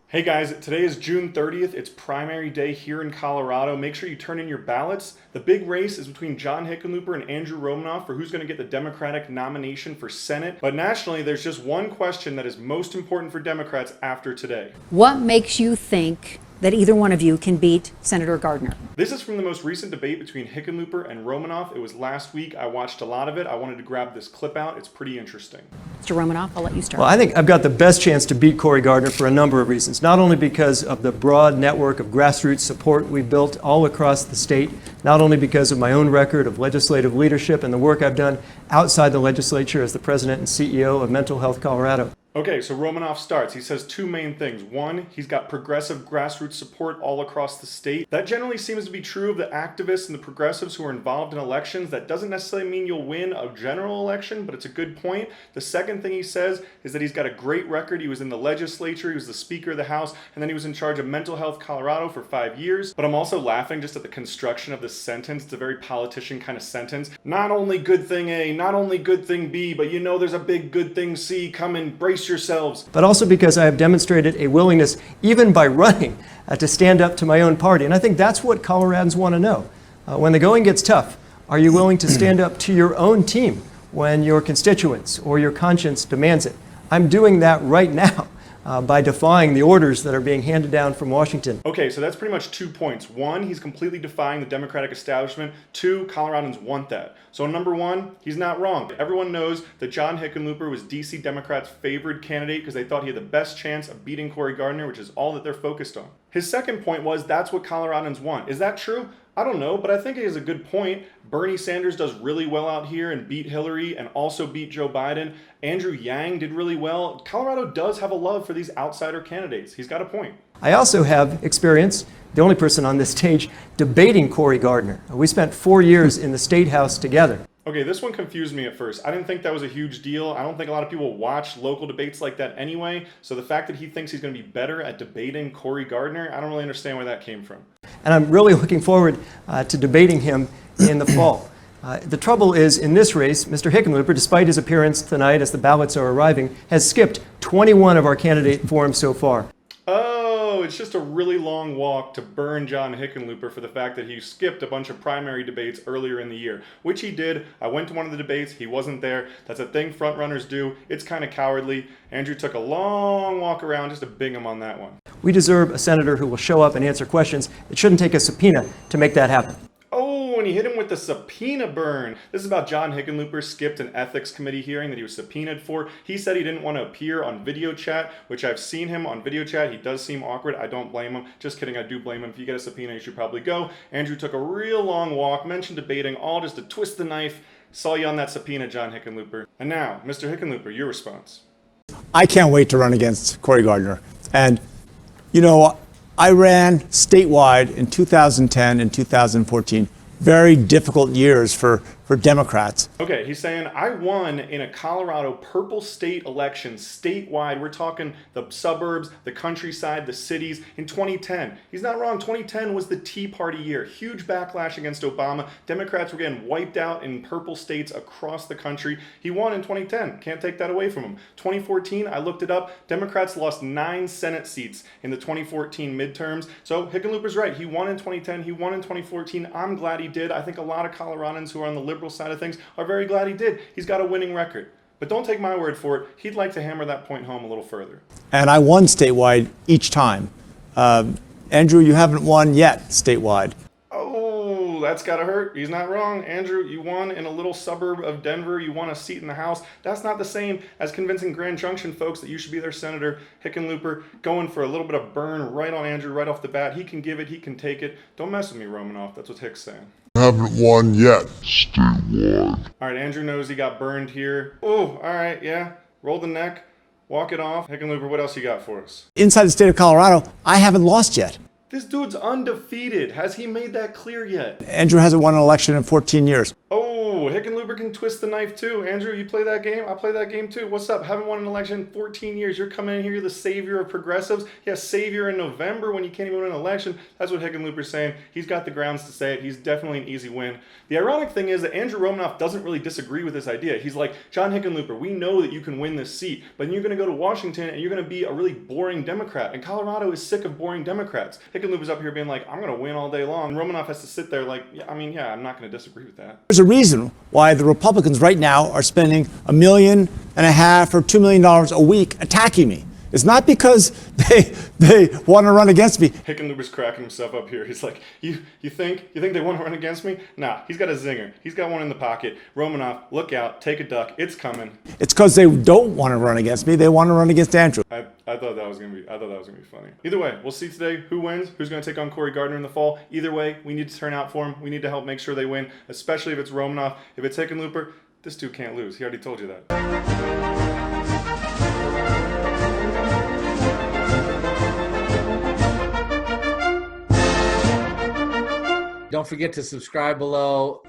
Hey guys, today is June 30th. It's primary day here in Colorado. Make sure you turn in your ballots. The big race is between John Hickenlooper and Andrew Romanoff for who's going to get the Democratic nomination for Senate. But nationally, there's just one question that is most important for Democrats after today. What makes you think that either one of you can beat Senator Gardner? This is from the most recent debate between Hickenlooper and Romanoff. It was last week. I watched a lot of it. I wanted to grab this clip out. It's pretty interesting. Mr. Romanoff, I'll let you start. Well, I think I've got the best chance to beat Cory Gardner for a number of reasons. Not only because of the broad network of grassroots support we've built all across the state, not only because of my own record of legislative leadership and the work I've done outside the legislature as the president and CEO of Mental Health Colorado. Okay, so Romanoff starts. He says two main things. One, he's got progressive grassroots support all across the state. That generally seems to be true of the activists and the progressives who are involved in elections. That doesn't necessarily mean you'll win a general election, but it's a good point. The second thing he says is that he's got a great record. He was in the legislature, he was the Speaker of the House, and then he was in charge of Mental Health Colorado for 5 years. But I'm also laughing just at the construction of this sentence. It's a very politician kind of sentence. Not only good thing A, not only good thing B, but you know there's a big good thing C. Come and brace yourselves. But also because I have demonstrated a willingness, even by running, to stand up to my own party. And I think that's what Coloradans want to know. When the going gets tough, are you willing to stand up to your own team when your constituents or your conscience demands it? I'm doing that right now. By defying the orders that are being handed down from Washington. Okay, so that's pretty much 2 points. One, he's completely defying the Democratic establishment. Two, Coloradans want that. So number one, he's not wrong. Everyone knows that John Hickenlooper was DC Democrats' favored candidate because they thought he had the best chance of beating Cory Gardner, which is all that they're focused on. His second point was that's what Coloradans want. Is that true? I don't know, but I think he has a good point. Bernie Sanders does really well out here and beat Hillary and also beat Joe Biden. Andrew Yang did really well. Colorado does have a love for these outsider candidates. He's got a point. I also have experience, the only person on this stage, debating Cory Gardner. We spent 4 years in the State House together. Okay, this one confused me at first. I didn't think that was a huge deal. I don't think a lot of people watch local debates like that anyway. So the fact that he thinks he's going to be better at debating Cory Gardner, I don't really understand where that came from. And I'm really looking forward to debating him in the fall. The trouble is, in this race, Mr. Hickenlooper, despite his appearance tonight as the ballots are arriving, has skipped 21 of our candidate forums so far. Oh, it's just a really long walk to burn John Hickenlooper for the fact that he skipped a bunch of primary debates earlier in the year, which he did. I went to one of the debates. He wasn't there. That's a thing frontrunners do. It's kind of cowardly. Andrew took a long walk around just to bing him on that one. We deserve a senator who will show up and answer questions. It shouldn't take a subpoena to make that happen. Oh, and he hit him with the subpoena burn. This is about John Hickenlooper skipped an ethics committee hearing that he was subpoenaed for. He said he didn't want to appear on video chat, which I've seen him on video chat. He does seem awkward. I don't blame him. Just kidding, I do blame him. If you get a subpoena, you should probably go. Andrew took a real long walk, mentioned debating, all just to twist the knife. Saw you on that subpoena, John Hickenlooper. And now, Mr. Hickenlooper, your response. I can't wait to run against Cory Gardner. And, you know, I ran statewide in 2010 and 2014. Very difficult years for Democrats. Okay, he's saying, I won in a Colorado purple state election statewide. We're talking the suburbs, the countryside, the cities in 2010. He's not wrong. 2010 was the Tea Party year. Huge backlash against Obama. Democrats were getting wiped out in purple states across the country. He won in 2010. Can't take that away from him. 2014, I looked it up. Democrats lost 9 Senate seats in the 2014 midterms. So Hickenlooper's right. He won in 2010. He won in 2014. I'm glad he did. I think a lot of Coloradans who are on the liberal side of things are very glad he did. He's got a winning record. But don't take my word for it. He'd like to hammer that point home a little further. And I won statewide each time. Andrew, you haven't won yet statewide. Oh, that's gotta hurt. He's not wrong. Andrew, you won in a little suburb of Denver. You won a seat in the House. That's not the same as convincing Grand Junction folks that you should be their senator. Hickenlooper going for a little bit of burn right on Andrew right off the bat. He can give it. He can take it. Don't mess with me, Romanoff. That's what Hick's saying. Haven't won yet statewide. All right, Andrew knows he got burned here. Oh, all right, yeah. Roll the neck. Walk it off. Hickenlooper, what else you got for us? Inside the state of Colorado, I haven't lost yet. This dude's undefeated. Has he made that clear yet? Andrew hasn't won an election in 14 years. Oh, Ooh, Hickenlooper can twist the knife too. Andrew, you play that game? I play that game too. What's up? Haven't won an election in 14 years. You're coming in here, you're the savior of progressives. Yeah, savior in November when you can't even win an election. That's what Hickenlooper's saying. He's got the grounds to say it. He's definitely an easy win. The ironic thing is that Andrew Romanoff doesn't really disagree with this idea. He's like, John Hickenlooper, we know that you can win this seat, but you're going to go to Washington and you're going to be a really boring Democrat. And Colorado is sick of boring Democrats. Hickenlooper's up here being like, I'm going to win all day long. And Romanoff has to sit there like, yeah, I'm not going to disagree with that. There's a reason why the Republicans right now are spending $1.5 million or $2 million a week attacking me. It's not because they want to run against me. Hickenlooper's cracking himself up here. He's like, you think they want to run against me? Nah, he's got a zinger. He's got one in the pocket. Romanoff, look out, take a duck. It's coming. It's because they don't want to run against me. They want to run against Andrew. I thought that was gonna be funny. Either way, we'll see today who wins, who's gonna take on Cory Gardner in the fall. Either way, we need to turn out for him. We need to help make sure they win, especially if it's Romanoff. If it's Hickenlooper, this dude can't lose. He already told you that. Don't forget to subscribe below.